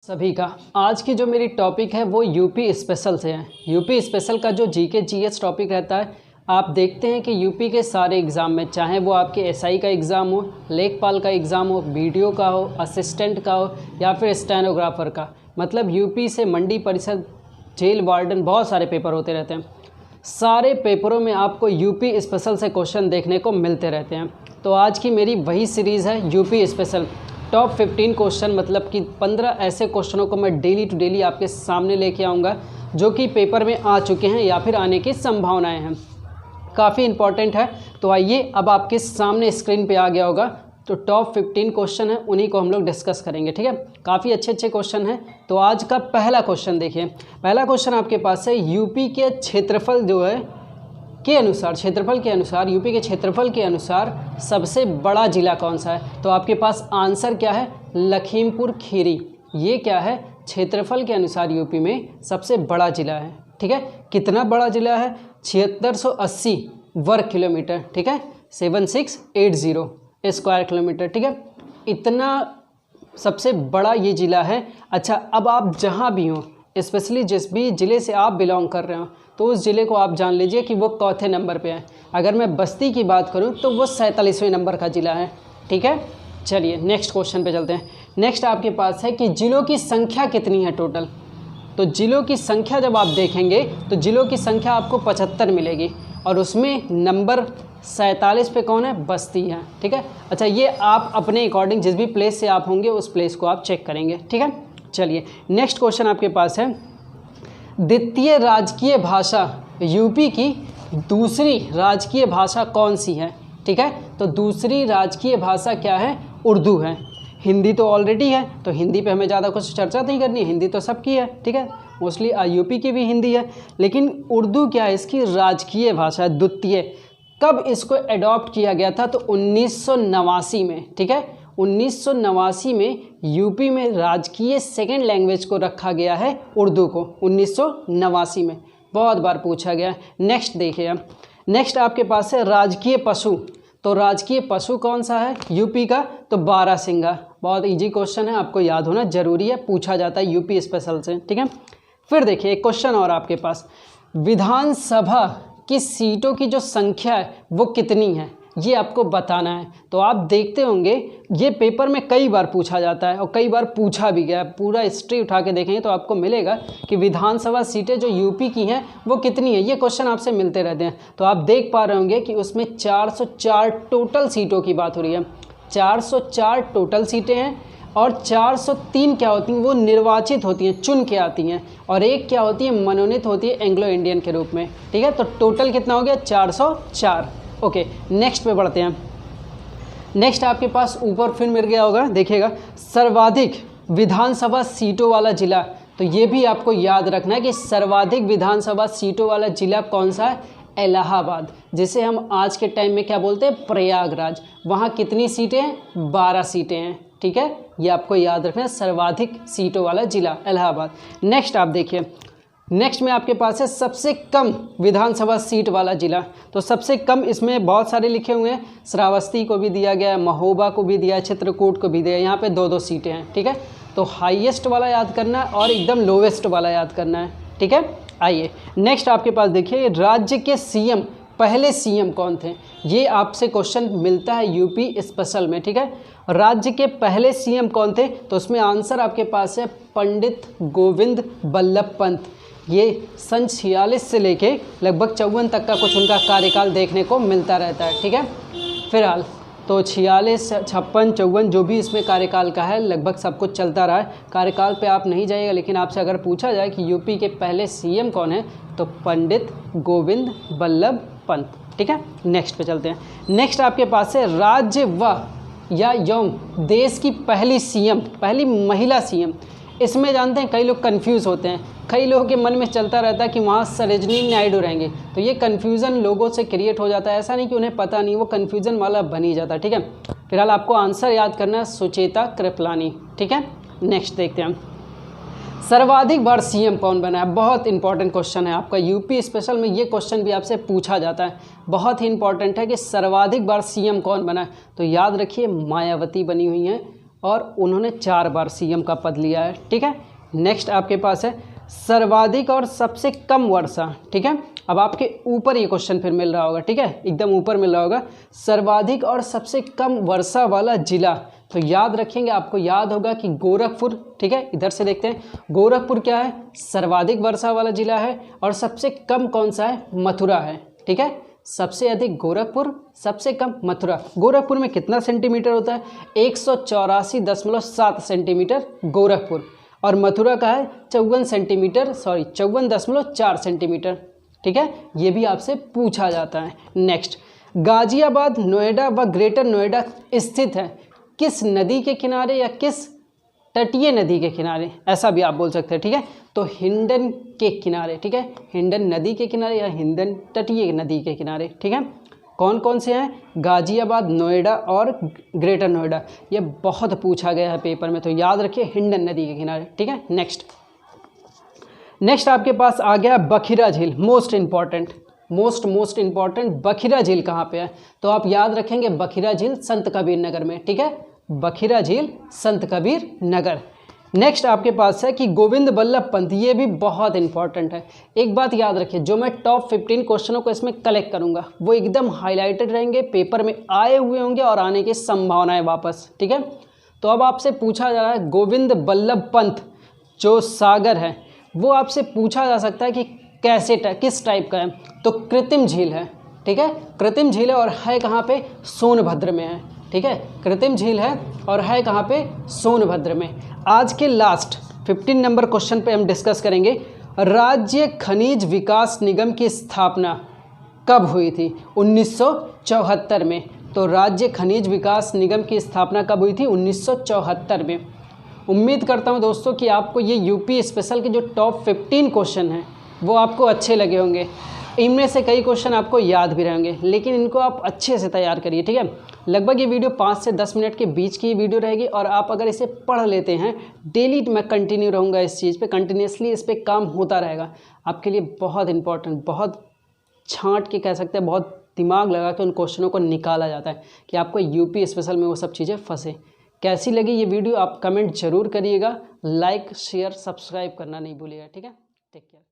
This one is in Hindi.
सभी का आज की जो मेरी टॉपिक है वो यूपी स्पेशल से है। यूपी स्पेशल का जो जीके जीएस टॉपिक रहता है, आप देखते हैं कि यूपी के सारे एग्ज़ाम में, चाहे वो आपके एसआई का एग्ज़ाम हो, लेखपाल का एग्ज़ाम हो, बीडीओ का हो, असिस्टेंट का हो या फिर स्टेनोग्राफर का, मतलब यूपी से मंडी परिषद, जेल वार्डन, बहुत सारे पेपर होते रहते हैं। सारे पेपरों में आपको यूपी स्पेशल से क्वेश्चन देखने को मिलते रहते हैं। तो आज की मेरी वही सीरीज़ है यूपी स्पेशल। टॉप 15 क्वेश्चन, मतलब कि 15 ऐसे क्वेश्चनों को मैं डेली टू डेली आपके सामने लेके आऊँगा जो कि पेपर में आ चुके हैं या फिर आने की संभावनाएं हैं। काफ़ी इंपॉर्टेंट है। तो आइए, अब आपके सामने स्क्रीन पे आ गया होगा, तो टॉप 15 क्वेश्चन है, उन्हीं को हम लोग डिस्कस करेंगे। ठीक है, काफ़ी अच्छे अच्छे क्वेश्चन हैं। तो आज का पहला क्वेश्चन देखिए। पहला क्वेश्चन आपके पास है, यूपी के क्षेत्रफल जो है के अनुसार, क्षेत्रफल के अनुसार, यूपी के क्षेत्रफल के अनुसार सबसे बड़ा जिला कौन सा है? तो आपके पास आंसर क्या है? लखीमपुर खीरी। ये क्या है? क्षेत्रफल के अनुसार यूपी में सबसे बड़ा जिला है। ठीक है, कितना बड़ा जिला है? 7680 वर्ग किलोमीटर। ठीक है, 7680 स्क्वायर किलोमीटर। ठीक है, इतना सबसे बड़ा ये ज़िला है। अच्छा, अब आप जहाँ भी हों, स्पेशली जिस भी ज़िले से आप बिलोंग कर रहे हो, तो उस ज़िले को आप जान लीजिए कि वो चौथे नंबर पे है। अगर मैं बस्ती की बात करूं तो वो 47वें नंबर का ज़िला है। ठीक है, चलिए नेक्स्ट क्वेश्चन पे चलते हैं। नेक्स्ट आपके पास है कि ज़िलों की संख्या कितनी है टोटल। तो ज़िलों की संख्या जब आप देखेंगे तो ज़िलों की संख्या आपको 75 मिलेगी, और उसमें नंबर 47 पे कौन है? बस्ती है। ठीक है, अच्छा, ये आप अपने अकॉर्डिंग जिस भी प्लेस से आप होंगे उस प्लेस को आप चेक करेंगे। ठीक है, चलिए नेक्स्ट क्वेश्चन आपके पास है, द्वितीय राजकीय भाषा यूपी की दूसरी राजकीय भाषा कौन सी है? ठीक है, तो दूसरी राजकीय भाषा क्या है? उर्दू है। हिंदी तो ऑलरेडी है, तो हिंदी पे हमें ज़्यादा कुछ चर्चा नहीं करनी है, हिंदी तो सबकी है। ठीक है, मोस्टली यूपी की भी हिंदी है, लेकिन उर्दू क्या है? इसकी राजकीय भाषा है, द्वितीय। कब इसको एडॉप्ट किया गया था? तो 1989 में। ठीक है, 1989 में यूपी में राजकीय सेकेंड लैंग्वेज को रखा गया है उर्दू को, 1989 में। बहुत बार पूछा गया। नेक्स्ट देखिए, नेक्स्ट आपके पास है राजकीय पशु। तो राजकीय पशु कौन सा है यूपी का? तो बारहसिंगा। बहुत इजी क्वेश्चन है, आपको याद होना जरूरी है, पूछा जाता है यूपी स्पेशल से। ठीक है, फिर देखिए एक क्वेश्चन और आपके पास, विधानसभा की सीटों की जो संख्या है वो कितनी है, ये आपको बताना है। तो आप देखते होंगे ये पेपर में कई बार पूछा जाता है और कई बार पूछा भी गया है। पूरा हिस्ट्री उठा के देखेंगे तो आपको मिलेगा कि विधानसभा सीटें जो यूपी की हैं वो कितनी है। ये क्वेश्चन आपसे मिलते रहते हैं। तो आप देख पा रहे होंगे कि उसमें 404 टोटल सीटों की बात हो रही है। 404 टोटल सीटें हैं, और 403 क्या होती हैं? वो निर्वाचित होती हैं, चुन के आती हैं, और एक क्या होती है? मनोनीत होती है एंग्लो इंडियन के रूप में। ठीक है, तो टोटल कितना हो गया? 404। ओके, नेक्स्ट पे बढ़ते हैं। नेक्स्ट आपके पास ऊपर फिर मिल गया होगा, देखिएगा, सर्वाधिक विधानसभा सीटों वाला जिला। तो ये भी आपको याद रखना है कि सर्वाधिक विधानसभा सीटों वाला जिला कौन सा है? इलाहाबाद, जिसे हम आज के टाइम में क्या बोलते हैं? प्रयागराज। वहाँ कितनी सीटें हैं? 12 सीटें हैं। ठीक है, ये आपको याद रखना है, सर्वाधिक सीटों वाला जिला इलाहाबाद। नेक्स्ट आप देखिए, नेक्स्ट में आपके पास है सबसे कम विधानसभा सीट वाला जिला। तो सबसे कम इसमें बहुत सारे लिखे हुए हैं, श्रावस्ती को भी दिया गया है, महोबा को भी दिया है, चित्रकूट को भी दिया है। यहाँ पे 2-2 सीटें हैं। ठीक है, तो हाईएस्ट वाला याद करना है और एकदम लोवेस्ट वाला याद करना है। ठीक है, आइए नेक्स्ट आपके पास देखिए, राज्य के सीएम, पहले सीएम कौन थे? ये आपसे क्वेश्चन मिलता है यूपी स्पेशल में। ठीक है, राज्य के पहले सीएम कौन थे? तो उसमें आंसर आपके पास है पंडित गोविंद बल्लभ पंत। ये सन 46 से लेके लगभग 54 तक का कुछ उनका कार्यकाल देखने को मिलता रहता है। ठीक है, फिलहाल तो 46, 56, 54 जो भी इसमें कार्यकाल का है, लगभग सब कुछ चलता रहा है। कार्यकाल पे आप नहीं जाइएगा, लेकिन आपसे अगर पूछा जाए कि यूपी के पहले सीएम कौन है, तो पंडित गोविंद बल्लभ पंत। ठीक है, नेक्स्ट पे चलते हैं। नेक्स्ट आपके पास है राज्य व या यौन देश की पहली सीएम, पहली महिला सीएम। इसमें जानते हैं कई लोग कंफ्यूज होते हैं, कई लोगों के मन में चलता रहता है कि वहाँ सरोजिनी नायडू रहेंगे, तो ये कन्फ्यूज़न लोगों से क्रिएट हो जाता है। ऐसा नहीं कि उन्हें पता नहीं, वो कन्फ्यूज़न वाला बन ही जाता है। ठीक है, फिलहाल आपको आंसर याद करना है सुचेता कृपलानी। ठीक है, नेक्स्ट देखते हैं, सर्वाधिक बार सीएम कौन बना है? बहुत इंपॉर्टेंट क्वेश्चन है आपका, यूपी स्पेशल में ये क्वेश्चन भी आपसे पूछा जाता है। बहुत ही इंपॉर्टेंट है कि सर्वाधिक बार सीएम कौन बना है। तो याद रखिए, मायावती बनी हुई हैं और उन्होंने 4 बार सीएम का पद लिया है। ठीक है, नेक्स्ट आपके पास है सर्वाधिक और सबसे कम वर्षा। ठीक है, अब आपके ऊपर ये क्वेश्चन फिर मिल रहा होगा। ठीक है, एकदम ऊपर मिल रहा होगा, सर्वाधिक और सबसे कम वर्षा वाला जिला। तो याद रखेंगे, आपको याद होगा कि गोरखपुर। ठीक है, इधर से देखते हैं, गोरखपुर क्या है, सर्वाधिक वर्षा वाला जिला है, और सबसे कम कौन सा है, मथुरा है। ठीक है, सबसे अधिक गोरखपुर, सबसे कम मथुरा। गोरखपुर में कितना सेंटीमीटर होता है, 184.7 सेंटीमीटर गोरखपुर, और मथुरा का है 54.4 सेंटीमीटर। ठीक है, ये भी आपसे पूछा जाता है। नेक्स्ट, गाजियाबाद नोएडा व ग्रेटर नोएडा स्थित है किस नदी के किनारे या किस तटीय नदी के किनारे, ऐसा भी आप बोल सकते हैं। ठीक है, तो हिंडन के किनारे। ठीक है, हिंडन नदी के किनारे या हिंडन तटीय नदी के किनारे। ठीक है, कौन कौन से हैं, गाजियाबाद, नोएडा और ग्रेटर नोएडा। ये बहुत पूछा गया है पेपर में, तो याद रखिए हिंडन नदी के किनारे। ठीक है, नेक्स्ट आपके पास आ गया बखिरा झील। मोस्ट इंपॉर्टेंट बखिरा झील कहाँ पे है, तो आप याद रखेंगे बखिरा झील संत कबीर नगर में। ठीक है, बखिरा झील संत कबीर नगर। नेक्स्ट आपके पास है कि गोविंद बल्लभ पंत, ये भी बहुत इंपॉर्टेंट है। एक बात याद रखिए, जो मैं टॉप 15 क्वेश्चनों को इसमें कलेक्ट करूंगा वो एकदम हाईलाइटेड रहेंगे, पेपर में आए हुए होंगे और आने की संभावनाएं वापस। ठीक है, तो अब आपसे पूछा जा रहा है गोविंद बल्लभ पंत जो सागर है वो आपसे पूछा जा सकता है कि कैसे किस टाइप का है, तो कृत्रिम झील है। ठीक है, कृत्रिम झील है और है कहाँ पे, सोनभद्र में है। ठीक है, कृत्रिम झील है और है कहाँ पे, सोनभद्र में। आज के लास्ट 15 नंबर क्वेश्चन पे हम डिस्कस करेंगे, राज्य खनिज विकास निगम की स्थापना कब हुई थी, 1974 में। तो राज्य खनिज विकास निगम की स्थापना कब हुई थी, 1974 में। उम्मीद करता हूं दोस्तों कि आपको ये यूपी स्पेशल के जो टॉप 15 क्वेश्चन हैं वो आपको अच्छे लगे होंगे। इनमें से कई क्वेश्चन आपको याद भी रहेंगे, लेकिन इनको आप अच्छे से तैयार करिए। ठीक है, लगभग ये वीडियो 5 से 10 मिनट के बीच की वीडियो रहेगी, और आप अगर इसे पढ़ लेते हैं डेली, मैं कंटिन्यू रहूँगा इस चीज़ पे, कंटिन्यूसली इस पर काम होता रहेगा, आपके लिए बहुत इंपॉर्टेंट, बहुत छांट के कह सकते हैं, बहुत दिमाग लगा के उन क्वेश्चनों को निकाला जाता है कि आपको यूपी स्पेशल में वो सब चीज़ें फंसे। कैसी लगी ये वीडियो आप कमेंट जरूर करिएगा, लाइक शेयर सब्सक्राइब करना नहीं भूलिएगा। ठीक है, टेक केयर।